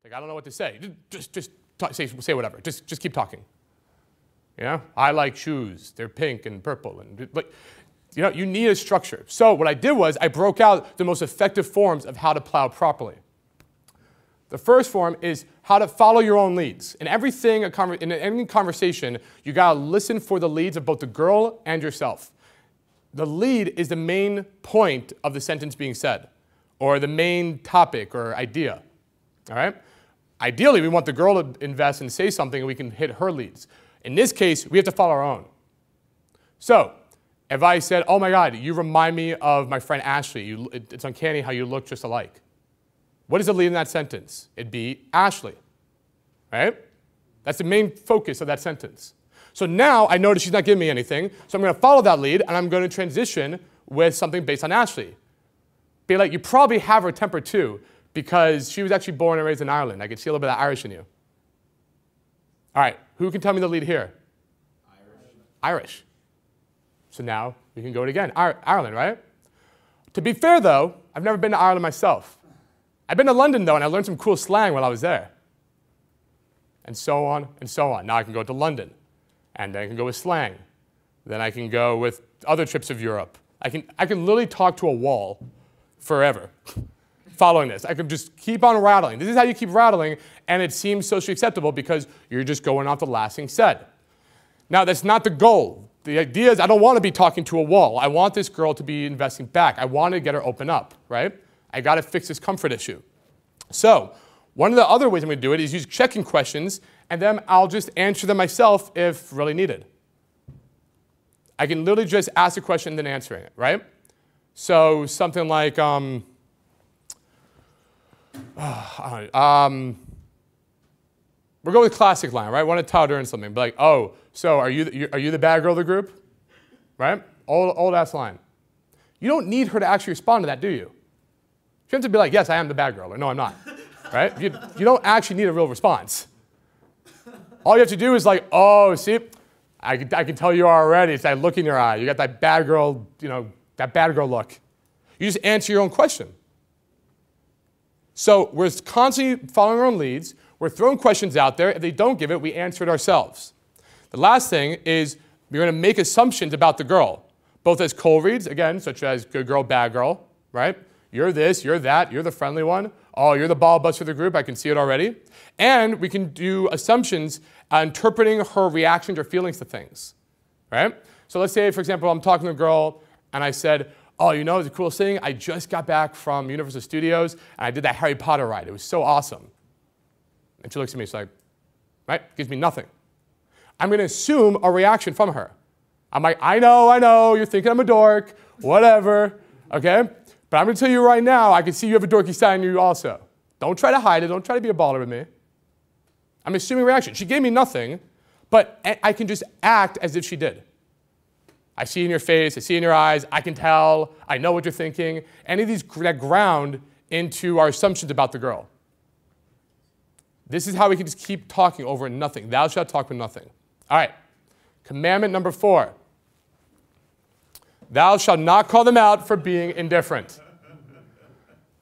Like, I don't know what to say. Just talk, say whatever. Just keep talking. You know, I like shoes. They're pink and purple. And like, you know, you need a structure. So what I did was I broke out the most effective forms of how to plow properly. The first form is how to follow your own leads. In everything, in any conversation, you gotta listen for the leads of both the girl and yourself. The lead is the main point of the sentence being said, or the main topic or idea, all right? Ideally, we want the girl to invest and say something and we can hit her leads. In this case, we have to follow our own. So, if I said, oh my God, you remind me of my friend Ashley, it's uncanny how you look just alike. What is the lead in that sentence? It'd be Ashley, right? That's the main focus of that sentence. So now I notice she's not giving me anything, so I'm going to follow that lead and I'm going to transition with something based on Ashley. Be like, you probably have her temper too, because she was actually born and raised in Ireland. I could see a little bit of Irish in you. All right, who can tell me the lead here? Irish. So now we can go it again. Ireland, right? To be fair though, I've never been to Ireland myself. I've been to London though, and I learned some cool slang while I was there. And so on and so on. Now I can go to London, and then I can go with slang. Then I can go with other trips of Europe. I can literally talk to a wall forever following this. I can just keep on rattling. This is how you keep rattling, and it seems socially acceptable because you're just going off the last thing said. Now, that's not the goal. The idea is I don't want to be talking to a wall. I want this girl to be investing back. I want to get her open up, right? I got to fix this comfort issue. So one of the other ways I'm going to do it is use checking questions, and then I'll just answer them myself if really needed. I can literally just ask a question and then answering it, right? So something like, we'll go with classic line, right? I want to tell her something, be like, oh, so are you the bad girl of the group? Right? Old ass line. You don't need her to actually respond to that, do you? You have to be like, yes, I am the bad girl, or no, I'm not, right? You don't actually need a real response. All you have to do is like, oh, see, I can tell you already, it's that look in your eye. You got that bad girl, you know, that bad girl look. You just answer your own question. So we're constantly following our own leads. We're throwing questions out there. If they don't give it, we answer it ourselves. The last thing is we're going to make assumptions about the girl, both as cold reads, again, such as good girl, bad girl, right? You're this, you're that, you're the friendly one. Oh, you're the ball buster of the group, I can see it already. And we can do assumptions interpreting her reactions or feelings to things, right? So let's say, for example, I'm talking to a girl and I said, oh, you know, the coolest thing, I just got back from Universal Studios and I did that Harry Potter ride. It was so awesome. And she looks at me, she's like, right, gives me nothing. I'm going to assume a reaction from her. I'm like, I know, you're thinking I'm a dork, whatever, okay? But I'm going to tell you right now, I can see you have a dorky side in you also. Don't try to hide it. Don't try to be a baller with me. I'm assuming reaction. She gave me nothing, but I can just act as if she did. I see in your face. I see in your eyes. I can tell. I know what you're thinking. Any of these that ground into our assumptions about the girl. This is how we can just keep talking over nothing. Thou shalt talk with nothing. All right. Commandment number 4. Thou shalt not call them out for being indifferent.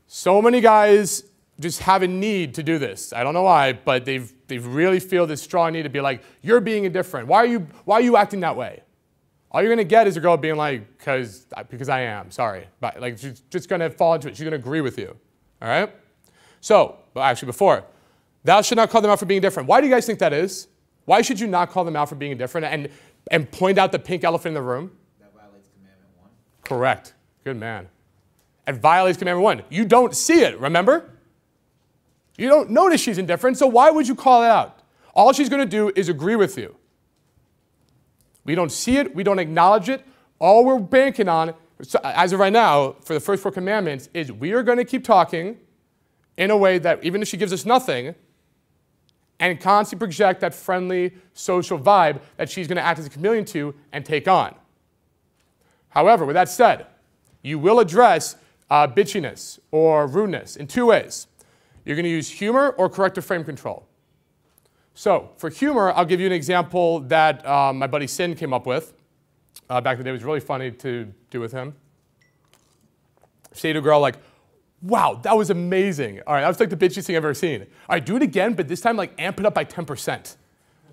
So many guys just have a need to do this. I don't know why, but they really feel this strong need to be like, you're being indifferent. Why are you acting that way? All you're going to get is a girl being like, because I am, sorry. But like, she's just going to fall into it. She's going to agree with you. All right? So, well, actually before, thou should not call them out for being indifferent. Why do you guys think that is? Why should you not call them out for being indifferent and point out the pink elephant in the room? That violates Commandment 1. Correct. Good man. It violates Commandment 1. You don't see it, remember? You don't notice she's indifferent, so why would you call it out? All she's going to do is agree with you. We don't see it. We don't acknowledge it. All we're banking on, as of right now, for the first 4 commandments, is we are going to keep talking in a way that even if she gives us nothing, and constantly project that friendly social vibe that she's going to act as a chameleon to and take on. However, with that said, you will address bitchiness or rudeness in 2 ways. You're going to use humor or corrective frame control. So for humor, I'll give you an example that my buddy Sin came up with. Back in the day, it was really funny to do with him. Say to a girl like, Wow, that was amazing. All right, that was like the bitchiest thing I've ever seen. All right, do it again, but this time like amp it up by 10%.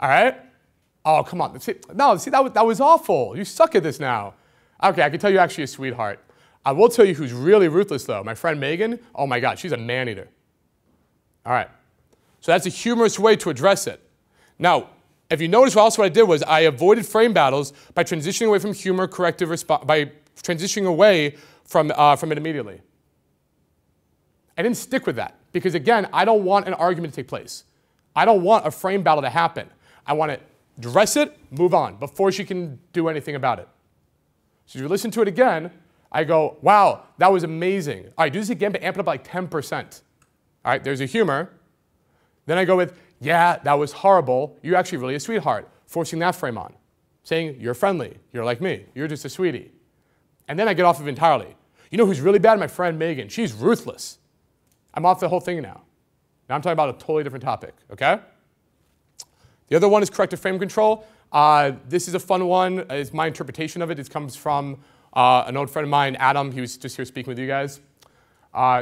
All right? Oh, come on. No, see, that was awful. You suck at this now. Okay, I can tell you're actually a sweetheart. I will tell you who's really ruthless though. My friend Megan, oh my God, she's a man-eater. All right, so that's a humorous way to address it. Now, if you notice also what I did was I avoided frame battles by transitioning away from humor, corrective response, by transitioning away from it immediately. I didn't stick with that because again, I don't want an argument to take place. I don't want a frame battle to happen. I want to address it, move on before she can do anything about it. So if you listen to it again, I go, wow, that was amazing. All right, do this again, but amp it up by like 10%. All right, there's a humor. Then I go with, yeah, that was horrible. You're actually really a sweetheart. Forcing that frame on. Saying, you're friendly. You're like me. You're just a sweetie. And then I get off of it entirely. You know who's really bad? My friend Megan. She's ruthless. I'm off the whole thing now. Now I'm talking about a totally different topic, okay? The other one is corrective frame control. This is a fun one. It's my interpretation of it. It comes from an old friend of mine, Adam. He was just here speaking with you guys.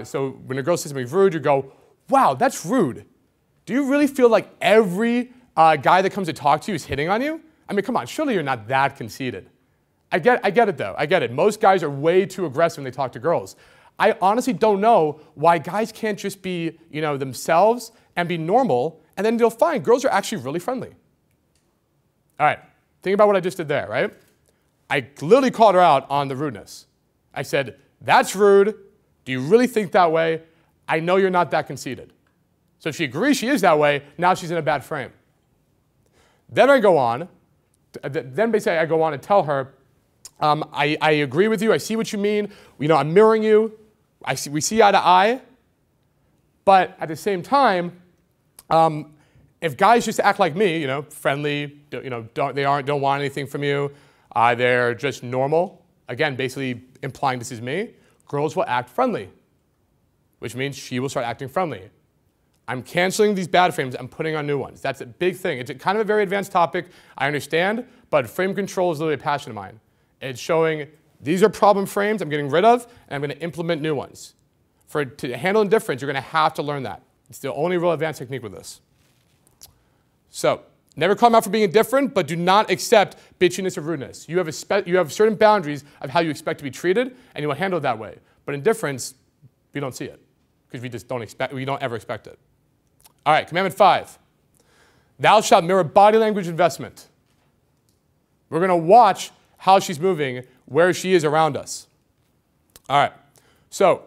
So when a girl says something rude, you go, wow, that's rude. Do you really feel like every guy that comes to talk to you is hitting on you? I mean, come on, surely you're not that conceited. I get it though, I get it. Most guys are way too aggressive when they talk to girls. I honestly don't know why guys can't just be, themselves and be normal, and then you'll find girls are actually really friendly. All right, think about what I just did there, right? I literally called her out on the rudeness. I said, that's rude. Do you really think that way? I know you're not that conceited. So if she agrees she is that way, now she's in a bad frame. Then I go on, I go on and tell her, I agree with you, I see what you mean, I'm mirroring you, we see eye to eye, but at the same time, if guys just act like me, friendly, don't want anything from you, they're just normal, again, basically implying this is me, girls will act friendly, which means she will start acting friendly. I'm canceling these bad frames, I'm putting on new ones. That's a big thing. It's kind of a very advanced topic, I understand, but frame control is literally a passion of mine. It's showing these are problem frames I'm getting rid of, and I'm going to implement new ones. To handle indifference, you're going to have to learn that. It's the only real advanced technique with this. So, never call them out for being indifferent, but do not accept bitchiness or rudeness. You have certain boundaries of how you expect to be treated, and you will handle it that way. But indifference, we don't see it, because we don't ever expect it. All right, commandment 5. Thou shalt mirror body language investment. We're going to watch how she's moving, where she is around us. All right, so